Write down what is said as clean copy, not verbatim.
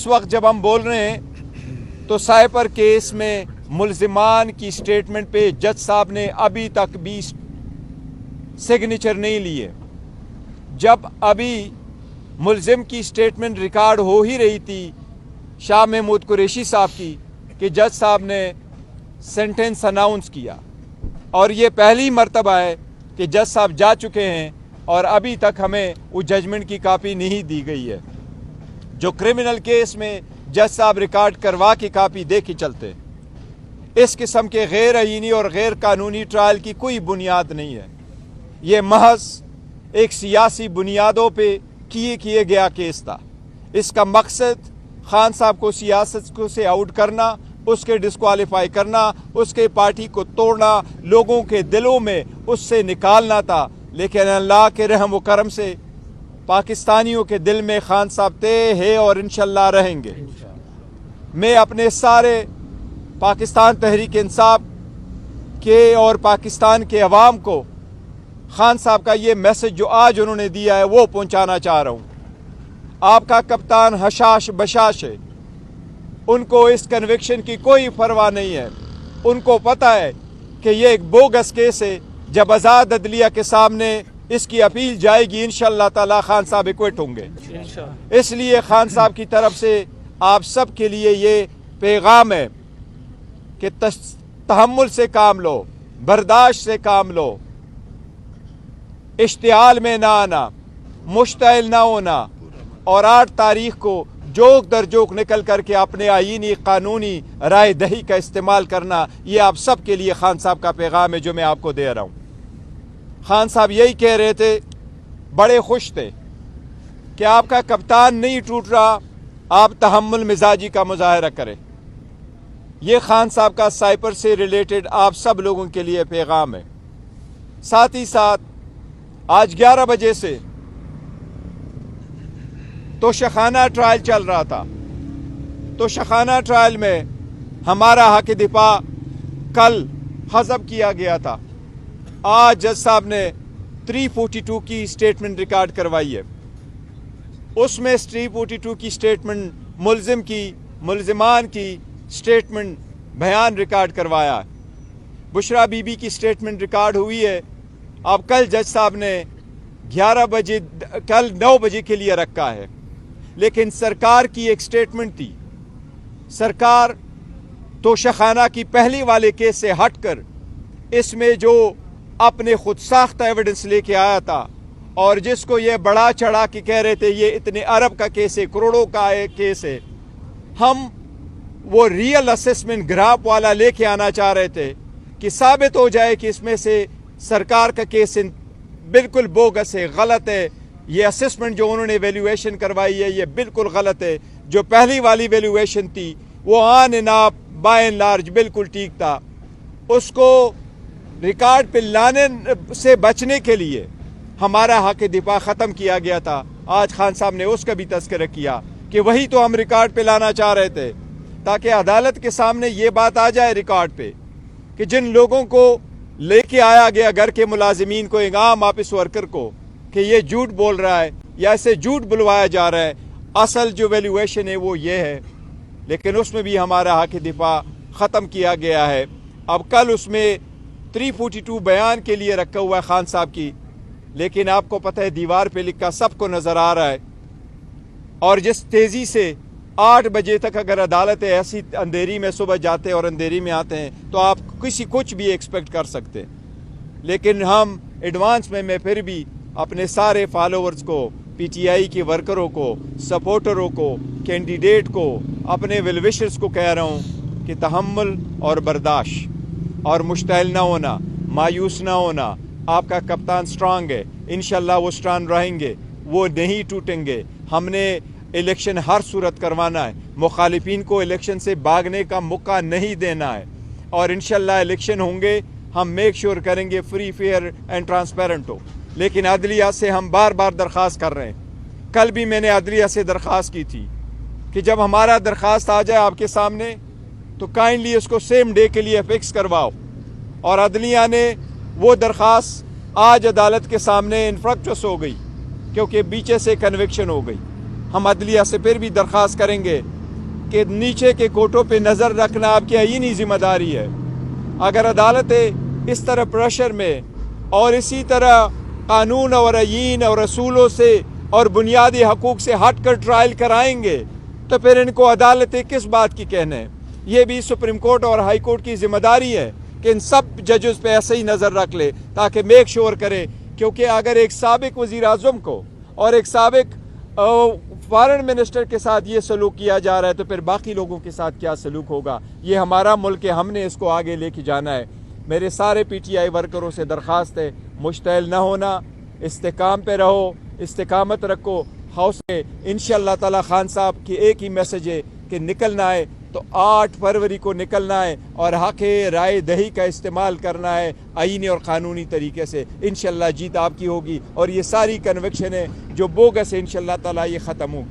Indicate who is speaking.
Speaker 1: इस वक्त जब हम बोल रहे हैं तो साइपर केस में मुल्जिमान की स्टेटमेंट पे जज साहब ने अभी तक भी सिग्नेचर नहीं लिए। जब अभी मुल्जिम की स्टेटमेंट रिकॉर्ड हो ही रही थी शाह महमूद कुरैशी साहब की कि जज साहब ने सेंटेंस अनाउंस किया, और ये पहली मर्तबा है कि जज साहब जा चुके हैं और अभी तक हमें उस जजमेंट की कापी नहीं दी गई है। जो क्रिमिनल केस में जज साहब रिकॉर्ड करवा के कापी दे के चलते, इस किस्म के गैर आईनी और गैर कानूनी ट्रायल की कोई बुनियाद नहीं है। ये महज एक सियासी बुनियादों पे किए गया केस था। इसका मकसद खान साहब को सियासत से आउट करना, उसके डिस्क्वालीफाई करना, उसके पार्टी को तोड़ना, लोगों के दिलों में उससे निकालना था। लेकिन अल्लाह के रहम व करम से पाकिस्तानियों के दिल में खान साहब थे, है और इंशाल्लाह रहेंगे। मैं अपने सारे पाकिस्तान तहरीक इंसाफ के और पाकिस्तान के अवाम को खान साहब का ये मैसेज जो आज उन्होंने दिया है वो पहुंचाना चाह रहा हूँ। आपका कप्तान हशाश बशाश है, उनको इस कन्विक्शन की कोई परवाह नहीं है। उनको पता है कि ये एक बोगस केस है। जब आज़ाद अदलिया के सामने इसकी अपील जाएगी इंशाअल्लाह ताला खान साहब एक्विट होंगे। इसलिए खान साहब की तरफ से आप सब के लिए ये पैगाम है कि तहम्मुल से काम लो, बर्दाश्त से काम लो, इश्तियाल में ना आना, मुश्तइल ना होना, और 8 तारीख को जोक दर जोक निकल करके अपने आईनी कानूनी राय दही का इस्तेमाल करना, ये आप सब के लिए खान साहब का पैगाम है जो मैं आपको दे रहा हूँ। खान साहब यही कह रहे थे, बड़े खुश थे कि आपका कप्तान नहीं टूट रहा, आप तहम्मुल मिजाजी का मुजाहरा करें। ये खान साहब का साइपर से रिलेटेड आप सब लोगों के लिए पैगाम है। साथ ही साथ आज 11 बजे से तोशाखाना ट्रायल चल रहा था। तोशाखाना ट्रायल में हमारा हक दिफा कल हज़ब किया गया था। आज जज साहब ने 342 की स्टेटमेंट रिकॉर्ड करवाई है। उसमें 342 की स्टेटमेंट मुल्जिमान की स्टेटमेंट बयान रिकॉर्ड करवाया है। बुशरा बीबी की स्टेटमेंट रिकॉर्ड हुई है। अब कल जज साहब ने 11 बजे, कल 9 बजे के लिए रखा है। लेकिन सरकार की एक स्टेटमेंट थी, सरकार तोशाखाना की पहली वाले केस से हटकर इसमें जो अपने खुद साख्ता एविडेंस लेके आया था और जिसको ये बड़ा चढ़ा के कह रहे थे ये इतने अरब का केस है, करोड़ों का केस है, हम वो रियल असेसमेंट ग्राफ वाला लेके आना चाह रहे थे कि साबित हो जाए कि इसमें से सरकार का केस बिल्कुल बोगस है, गलत है। ये असेसमेंट जो उन्होंने वैल्यूएशन करवाई है ये बिल्कुल गलत है। जो पहली वाली वैल्यूएशन थी वो आन नाप बाय एंड लार्ज बिल्कुल ठीक था। उसको रिकॉर्ड पे लाने से बचने के लिए हमारा हक दिफा ख़त्म किया गया था। आज खान साहब ने उसका भी तज़किरा किया कि वही तो हम रिकॉर्ड पे लाना चाह रहे थे, ताकि अदालत के सामने ये बात आ जाए रिकॉर्ड पे कि जिन लोगों को लेके आया गया घर के मुलाजिमीन को, एक आम ऑफिस वर्कर को, कि ये झूठ बोल रहा है या इसे झूठ बुलवाया जा रहा है, असल जो वैल्यूएशन है वो ये है। लेकिन उसमें भी हमारा हक दिफा ख़त्म किया गया है। अब कल उसमें 342 बयान के लिए रखा हुआ है खान साहब की, लेकिन आपको पता है दीवार पे लिखा सबको नज़र आ रहा है। और जिस तेज़ी से 8 बजे तक अगर अदालत ऐसी अंधेरी में सुबह जाते हैं और अंधेरी में आते हैं तो आप कुछ भी एक्सपेक्ट कर सकते हैं। लेकिन हम एडवांस में मैं फिर भी अपने सारे फॉलोअर्स को, पीटीआई के वर्करों को, सपोर्टरों को, कैंडिडेट को, अपने वेल विशर्स को कह रहा हूँ कि तहम्मुल और बर्दाश्त और मुश्तइल ना होना, मायूस ना होना। आपका कप्तान स्ट्रांग है, इंशाल्लाह वो स्ट्रांग रहेंगे, वो नहीं टूटेंगे। हमने इलेक्शन हर सूरत करवाना है, मुखालिफिन को इलेक्शन से भागने का मौका नहीं देना है, और इंशाल्लाह इलेक्शन होंगे, हम मेक श्योर करेंगे फ्री फेयर एंड ट्रांसपेरेंट हो। लेकिन अदलिया से हम बार बार दरख्वास्त कर रहे हैं। कल भी मैंने अदलिया से दरख्वास्त की थी कि जब हमारा दरख्वास्त आ जाए आपके सामने तो काइंडली उसको सेम डे के लिए फिक्स करवाओ। और अदलिया ने वो दरख्वास्त आज अदालत के सामने इनफ्रक्चस हो गई क्योंकि बीचे से कन्विक्शन हो गई। हम अदलिया से फिर भी दरख्वास्त करेंगे कि नीचे के कोर्टों पे नज़र रखना आपकी आईनी जिम्मेदारी है। अगर अदालतें इस तरह प्रेशर में और इसी तरह कानून और आईन और रसूलों से और बुनियादी हकूक़ से हट कर ट्रायल कराएंगे तो फिर इनको अदालतें किस बात की कहने। ये भी सुप्रीम कोर्ट और हाई कोर्ट की जिम्मेदारी है कि इन सब जजेस पे ऐसे ही नज़र रख ले ताकि मेक श्योर करे, क्योंकि अगर एक साबिक वज़ीर आज़म को और एक साबिक फॉरेन मिनिस्टर के साथ ये सलूक किया जा रहा है तो फिर बाकी लोगों के साथ क्या सलूक होगा। ये हमारा मुल्क है, हमने इसको आगे लेके जाना है। मेरे सारे PTI वर्करों से दरख्वास्त है, मुश्तइल ना होना, इस्तेकाम पे रहो, इस्तेकामत रखो, हौसले। इंशाअल्लाह ताला खान साहब की एक ही मैसेज है कि निकलना है तो 8 फरवरी को निकलना है और हक़ राय दही का इस्तेमाल करना है आईनी और क़ानूनी तरीके से। इंशाअल्लाह जीत आपकी होगी और ये सारी कन्विक्शन है जो बोगस है इंशाअल्लाह ताला ये ख़त्म होगी।